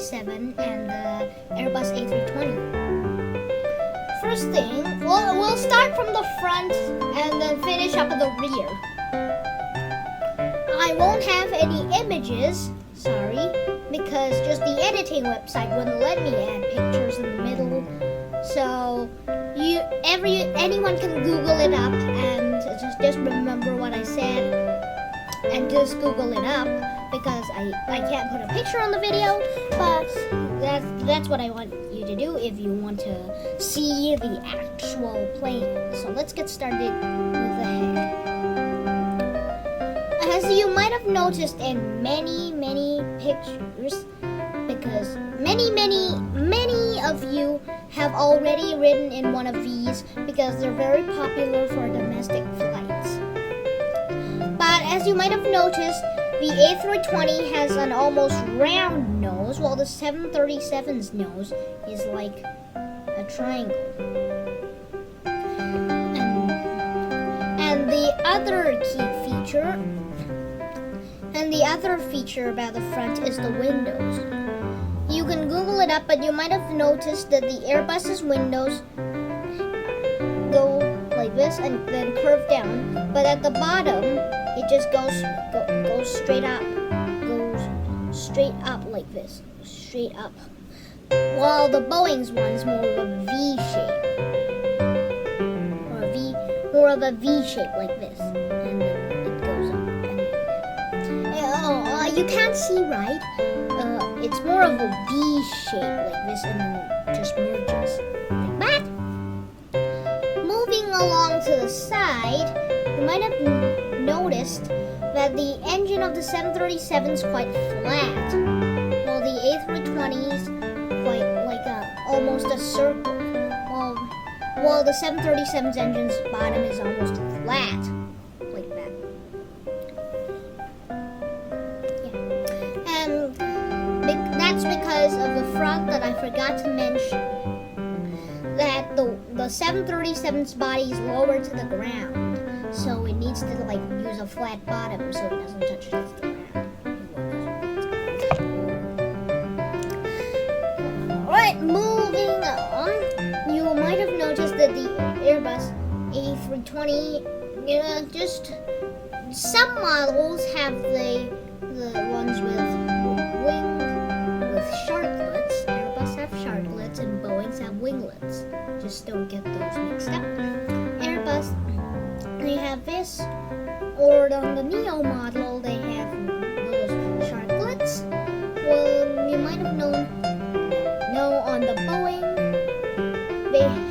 737 and the Airbus A320. First thing, we'll start from the front and then finish up at the rear. I won't have any images, sorry, because just the editing website wouldn't let me add pictures in the middle. So anyone can Google it up and just remember what I said and just Google it up, because I can't put a picture on the video, but that's what I want you to do if you want to see the actual plane. So let's get started with the head. As you might have noticed in many pictures, because many of you have already ridden in one of these because they're very popular for domestic flights. But as you might have noticed, the A320 has an almost round nose, while the 737's nose is like a triangle. And the other feature about the front is the windows. You can Google it up, but you might have noticed that the Airbus's windows go like this and then curve down, but at the bottom it just goes straight up, like this, straight up. While the Boeing's one's more of a V shape, more of a V shape like this, and then it goes up. You can't see, right? It's more of a V shape like this, and then it just merges like that. Moving along to the side, you might have noticed that the engine of the 737 is quite flat, while the A320 is quite like almost a circle. While the 737's engine's bottom is almost flat, like that. Yeah. And that's because of the front that I forgot to mention, that the 737's body is lower to the ground, so it needs to use a flat bottom so it doesn't touch the ground. Alright, moving on. You might have noticed that the Airbus A320, just some models have the ones with sharklets. Airbus have sharklets and Boeing's have winglets. Just don't get those mixed up. Airbus, they have this, or on the Neo model they have those sharklets. Well, you might have known. No, on the Boeing they have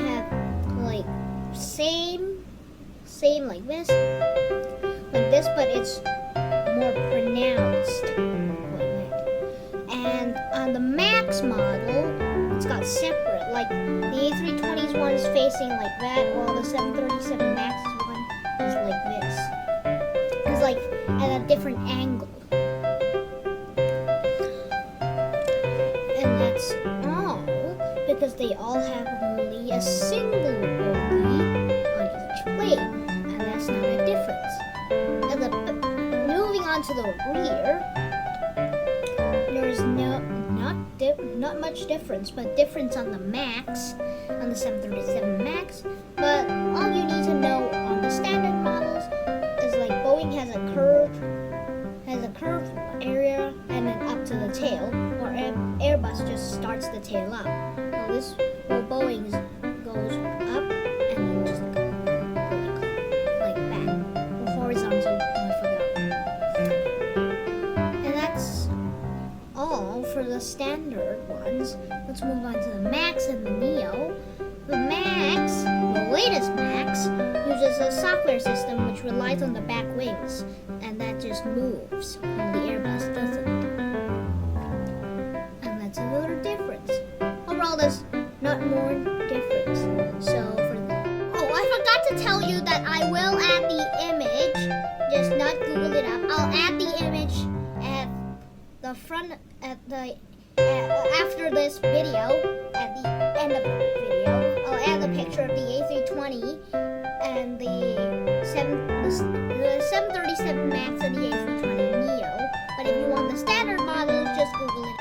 same like this, but it's more pronounced like that. And on the Max model, it's got separate. Like the A320's one is facing like that, while the 737 Max's one is like this. It's like at a different angle. And that's all, because they all have only a single bogie on each plane, and that's not a difference. And moving on to the rear, there's not much difference, but difference on the Max, on the 737 Max. But all you need to know on the standard models is like Boeing has a curved area and then up to the tail, or Airbus just starts the tail up. Well, Boeing's goes up and then just like that, or horizontal. I forgot. And that's all for the standard ones. Let's move on to the Max and the Neo. The Max, the latest Max, uses a software system which relies on the back wings, and that just moves, while the Airbus doesn't. And that's another difference. Overall, there's not more difference. So I forgot to tell you that I will add the image, just not Google it up. I'll add the image at the front, after this video, at the end of the video. I'll add the picture of the A320 and the 737 Max and the A320 Neo. But if you want the standard models, just Google it.